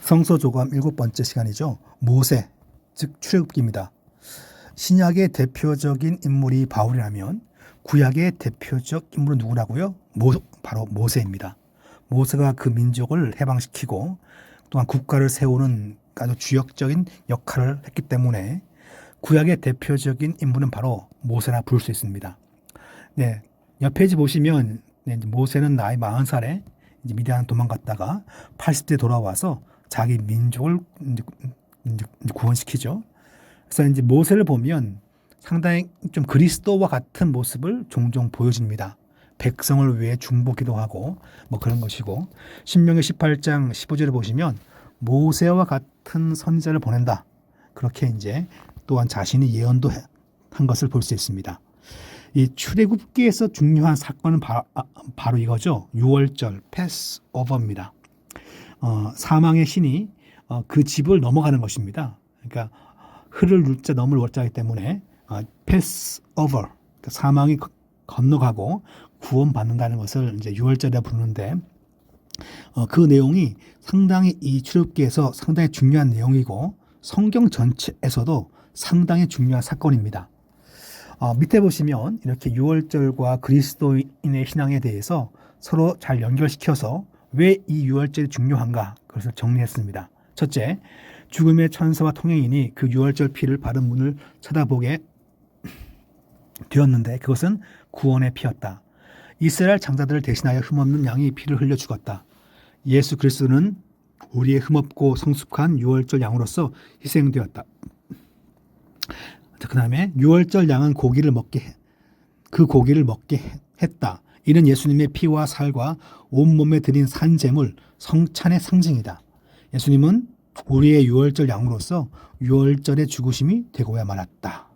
성서조감 7번째 시간이죠. 모세, 즉 출애굽기입니다. 신약의 대표적인 인물이 바울이라면 구약의 대표적 인물은 누구라고요? 바로 모세입니다. 모세가 그 민족을 해방시키고 또한 국가를 세우는 아주 주역적인 역할을 했기 때문에 구약의 대표적인 인물은 바로 모세라 부를 수 있습니다. 네, 옆 페이지 보시면 모세는 나이 40살에 미디안 도망갔다가 80대 돌아와서 자기 민족을 구원시키죠. 그래서 이제 모세를 보면 상당히 좀 그리스도와 같은 모습을 종종 보여줍니다. 백성을 위해 중보기도 하고 뭐 그런 것이고, 신명기 18장 15절을 보시면 모세와 같은 선지자를 보낸다. 그렇게 이제 또한 자신이 예언도 한 것을 볼 수 있습니다. 이 출애굽기에서 중요한 사건은 바로 이거죠. 유월절 패스오버입니다. 사망의 신이 그 집을 넘어가는 것입니다. 그러니까 흐를 눌자 넘을 월자이기 때문에 패스오버, 그러니까 사망이 건너가고 구원받는다는 것을 이제 유월절에 부르는데, 그 내용이 상당히 이 출애굽기에서 상당히 중요한 내용이고 성경 전체에서도 상당히 중요한 사건입니다. 밑에 보시면 이렇게 유월절과 그리스도인의 신앙에 대해서 서로 잘 연결시켜서 왜 이 유월절이 중요한가, 그것을 정리했습니다. 첫째, 죽음의 천사와 통행인이 그 유월절 피를 바른 문을 쳐다보게 되었는데 그것은 구원의 피였다. 이스라엘 장자들을 대신하여 흠없는 양이 피를 흘려 죽었다. 예수 그리스도는 우리의 흠없고 성숙한 유월절 양으로서 희생되었다. 그 다음에 유월절 양은 그 고기를 먹게 했다. 이는 예수님의 피와 살과 온몸에 드린 산제물 성찬의 상징이다. 예수님은 우리의 유월절 양으로서 유월절의 죽으심이 되고야 말았다.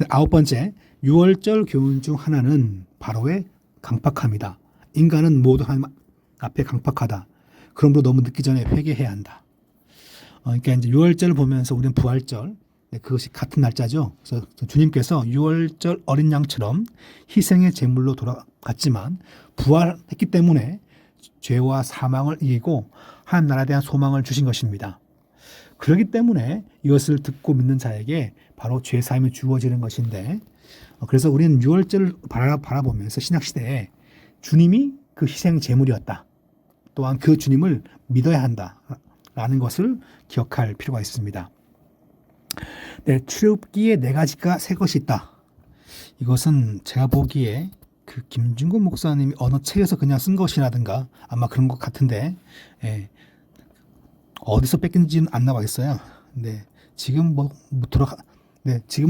아홉 번째, 유월절 교훈 중 하나는 바로의 강팍함이다. 인간은 모두 하나님 앞에 강팍하다. 그러므로 너무 늦기 전에 회개해야 한다. 그러니까 이제 유월절을 보면서 우리는 부활절, 그것이 같은 날짜죠. 그래서 주님께서 유월절 어린 양처럼 희생의 제물로 돌아갔지만 부활했기 때문에 죄와 사망을 이기고 하나님 나라에 대한 소망을 주신 것입니다. 그렇기 때문에 이것을 듣고 믿는 자에게 바로 죄 사함이 주어지는 것인데, 그래서 우리는 유월절을 바라보면서 신약시대에 주님이 그 희생 제물이었다. 또한 그 주님을 믿어야 한다라는 것을 기억할 필요가 있습니다. 네, 출애굽기에 4가지가 새 것이 있다. 이것은 제가 보기에 그 김준곤 목사님이 어느 책에서 그냥 쓴 것이라든가 아마 그런 것 같은데, 어디서 뺏긴지는 안 나와 있어요. 네, 지금은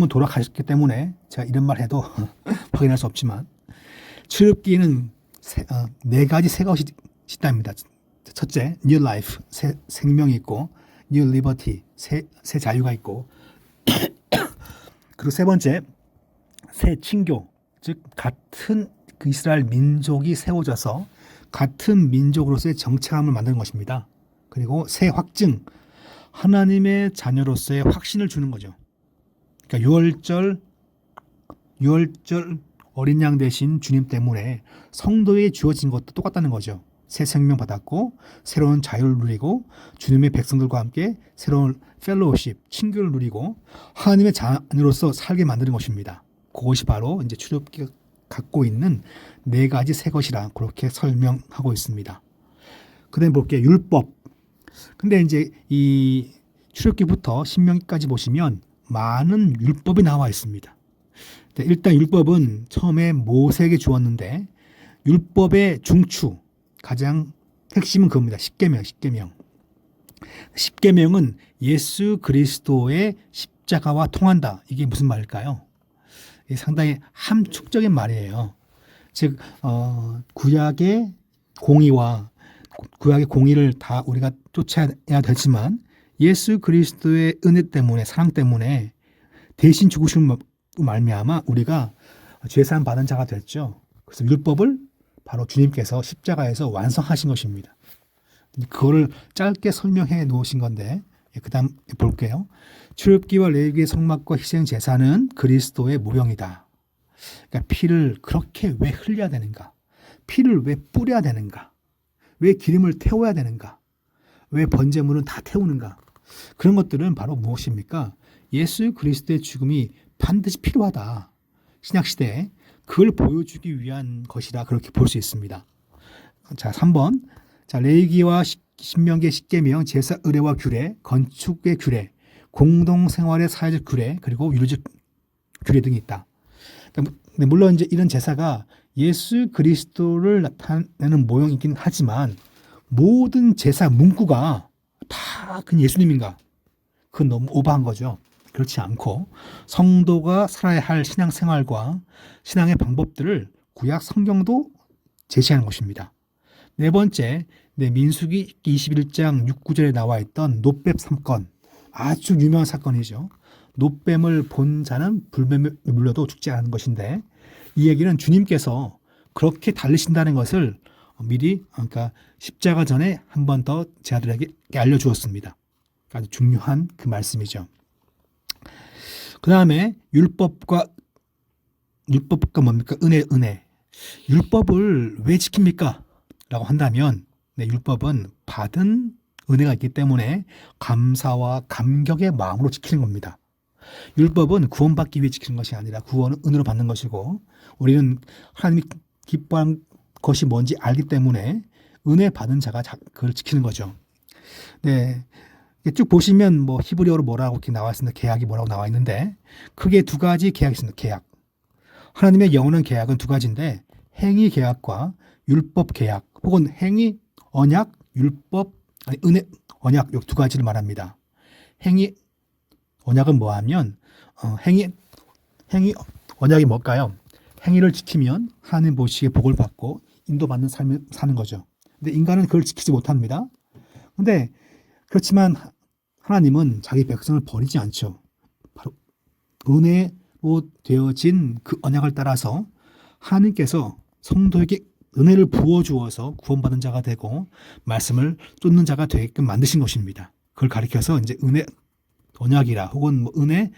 돌아가셨기 때문에 제가 이런 말 해도 확인할 수 없지만, 출애굽기에는 4가지 새 것이 있답니다. 첫째, new life, 새 생명이 있고, new liberty, 새 자유가 있고, 그리고 세 번째, 새 친교, 즉 같은 그 이스라엘 민족이 세워져서 같은 민족으로서의 정체감을 만드는 것입니다. 그리고 새 확증, 하나님의 자녀로서의 확신을 주는 거죠. 그러니까 유월절 어린 양 대신 주님 때문에 성도에 주어진 것도 똑같다는 거죠. 새 생명 받았고 새로운 자유를 누리고 주님의 백성들과 함께 새로운 펠로우십, 친교를 누리고 하나님의 자녀로서 살게 만드는 것입니다. 그것이 바로 이제 출애굽기가 갖고 있는 4가지 새 것이라 그렇게 설명하고 있습니다. 그다음에 볼게요. 율법. 근데 이제 이 출애굽기부터 신명기까지 보시면 많은 율법이 나와 있습니다. 일단 율법은 처음에 모세에게 주었는데, 율법의 중추, 가장 핵심은 그겁니다. 십계명. 십계명은 예수 그리스도의 십자가와 통한다. 이게 무슨 말일까요? 이게 상당히 함축적인 말이에요. 즉 구약의 공의를 다 우리가 쫓아야 되지만 예수 그리스도의 은혜 때문에, 사랑 때문에 대신 죽으심으로 말미암아 우리가 죄사함 받은 자가 됐죠. 그래서 율법을 바로 주님께서 십자가에서 완성하신 것입니다. 그거를 짧게 설명해 놓으신 건데, 그 다음 볼게요. 출애굽기와 레위기의 성막과 희생 제사는 그리스도의 모형이다. 그러니까 피를 그렇게 왜 흘려야 되는가? 피를 왜 뿌려야 되는가? 왜 기름을 태워야 되는가? 왜 번제물은 다 태우는가? 그런 것들은 바로 무엇입니까? 예수 그리스도의 죽음이 반드시 필요하다. 신약시대에 그걸 보여주기 위한 것이라 그렇게 볼 수 있습니다. 자, 3번. 자, 레위기와 신명기의 십계명, 제사 의례와 규례, 건축의 규례, 공동생활의 사회적 규례, 그리고 율법 규례 등이 있다. 물론 이제 이런 제사가 예수 그리스도를 나타내는 모형이긴 하지만 모든 제사 문구가 다 그냥 예수님인가? 그건 너무 오버한 거죠. 그렇지 않고 성도가 살아야 할 신앙생활과 신앙의 방법들을 구약 성경도 제시하는 것입니다. 네 번째, 민수기 21장 6, 9절에 나와 있던 놋뱀 3건. 아주 유명한 사건이죠. 놋뱀을 본 자는 불뱀에 물려도 죽지 않은 것인데 이 얘기는 주님께서 그렇게 달리신다는 것을 미리, 그러니까 십자가 전에 한 번 더 제 아들에게 알려주었습니다. 아주 중요한 그 말씀이죠. 그 다음에 율법과 뭡니까? 은혜. 율법을 왜 지킵니까? 라고 한다면 율법은 받은 은혜가 있기 때문에 감사와 감격의 마음으로 지키는 겁니다. 율법은 구원받기 위해 지키는 것이 아니라 구원은 은혜로 받는 것이고 우리는 하나님이 기뻐하는 것이 뭔지 알기 때문에 은혜 받은 자가 그걸 지키는 거죠. 네. 쭉 보시면 뭐 히브리어로 뭐라고 이렇게 나와 있습니다. 계약이 뭐라고 나와 있는데 크게 두 가지 계약이 있습니다. 계약. 하나님의 영원한 계약은 두 가지인데 행위 계약과 율법 계약 혹은 행위 언약, 율법, 은혜 언약 이 두 가지를 말합니다. 행위 언약은 뭐하면 행위 언약이 뭘까요? 행위를 지키면 하나님 보시기에 복을 받고 인도받는 삶을 사는 거죠. 근데 인간은 그걸 지키지 못합니다. 근데 그렇지만 하나님은 자기 백성을 버리지 않죠. 바로 은혜로 되어진 그 언약을 따라서 하나님께서 성도에게 은혜를 부어주어서 구원받은 자가 되고 말씀을 쫓는 자가 되게끔 만드신 것입니다. 그걸 가리켜서 이제 은혜 언약이라 혹은 뭐 은혜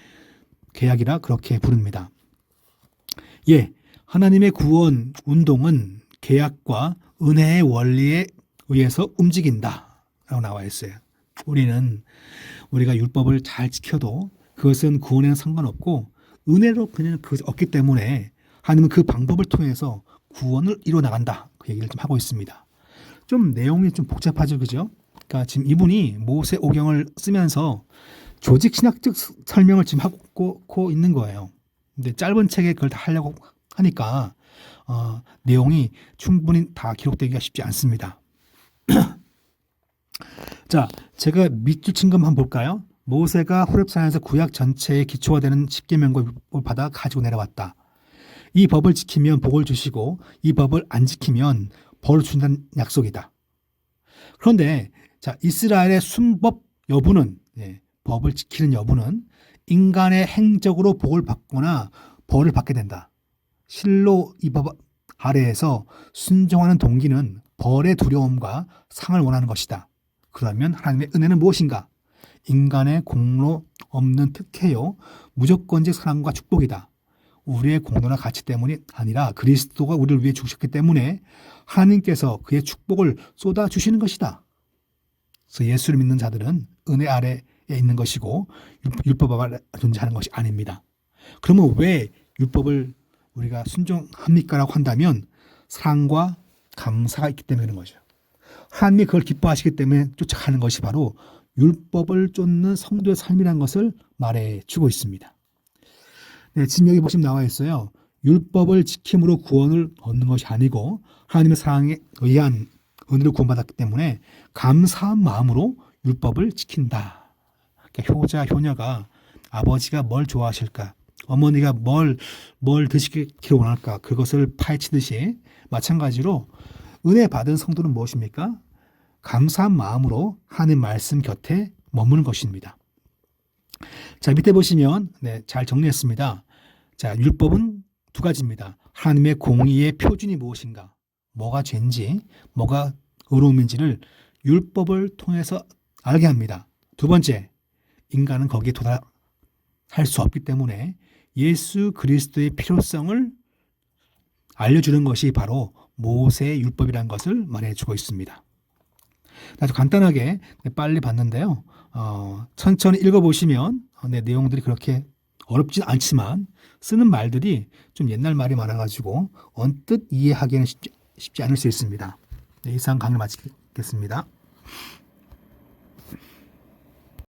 계약이라 그렇게 부릅니다. 예, 하나님의 구원 운동은 계약과 은혜의 원리에 의해서 움직인다 라고 나와 있어요. 우리가 율법을 잘 지켜도 그것은 구원에는 상관없고 은혜로 그냥 그것을 얻기 때문에 하나님은 그 방법을 통해서 구원을 이루어 나간다. 그 얘기를 좀 하고 있습니다. 좀 내용이 좀 복잡하죠, 그죠? 그러니까 지금 이분이 모세 오경을 쓰면서 조직 신학적 설명을 지금 하고 있는 거예요. 근데 짧은 책에 그걸 다 하려고 하니까 내용이 충분히 다 기록되기가 쉽지 않습니다. 자, 제가 밑줄 친 것 한번 볼까요? 모세가 호렙산에서 구약 전체의 기초가 되는 십계명과 율법을 받아 가지고 내려왔다. 이 법을 지키면 복을 주시고 이 법을 안 지키면 벌을 주신다는 약속이다. 그런데 자, 이스라엘의 순법 여부는 법을 지키는 여부는 인간의 행적으로 복을 받거나 벌을 받게 된다. 실로 이 법 아래에서 순종하는 동기는 벌의 두려움과 상을 원하는 것이다. 그러면 하나님의 은혜는 무엇인가? 인간의 공로 없는 특혜요 무조건적 사랑과 축복이다. 우리의 공로나 가치 때문이 아니라 그리스도가 우리를 위해 죽으셨기 때문에 하나님께서 그의 축복을 쏟아주시는 것이다. 그래서 예수를 믿는 자들은 은혜 아래에 있는 것이고 율법 아래 존재하는 것이 아닙니다. 그러면 왜 율법을 우리가 순종합니까? 라고 한다면 사랑과 감사가 있기 때문에 그런 거죠. 하나님이 그걸 기뻐하시기 때문에 쫓아가는 것이 바로 율법을 쫓는 성도의 삶이라는 것을 말해주고 있습니다. 네, 지금 여기 보시면 나와 있어요. 율법을 지킴으로 구원을 얻는 것이 아니고 하나님의 사랑에 의한 은혜를 구원받았기 때문에 감사한 마음으로 율법을 지킨다. 그러니까 효자, 효녀가 아버지가 뭘 좋아하실까? 어머니가 뭘 드시기를 원할까? 그것을 파헤치듯이 마찬가지로 은혜 받은 성도는 무엇입니까? 감사한 마음으로 하나님 말씀 곁에 머무는 것입니다. 자, 밑에 보시면 잘 정리했습니다. 자, 율법은 두 가지입니다. 하나님의 공의의 표준이 무엇인가? 뭐가 죄인지, 뭐가 의로움인지를 율법을 통해서 알게 합니다. 두 번째, 인간은 거기에 도달할 수 없기 때문에 예수 그리스도의 필요성을 알려주는 것이 바로 모세의 율법이라는 것을 말해주고 있습니다. 아주 간단하게 빨리 봤는데요. 천천히 읽어보시면 내용들이 그렇게 어렵진 않지만 쓰는 말들이 좀 옛날 말이 많아가지고 언뜻 이해하기는 쉽지 않을 수 있습니다. 네, 이상 강의 마치겠습니다.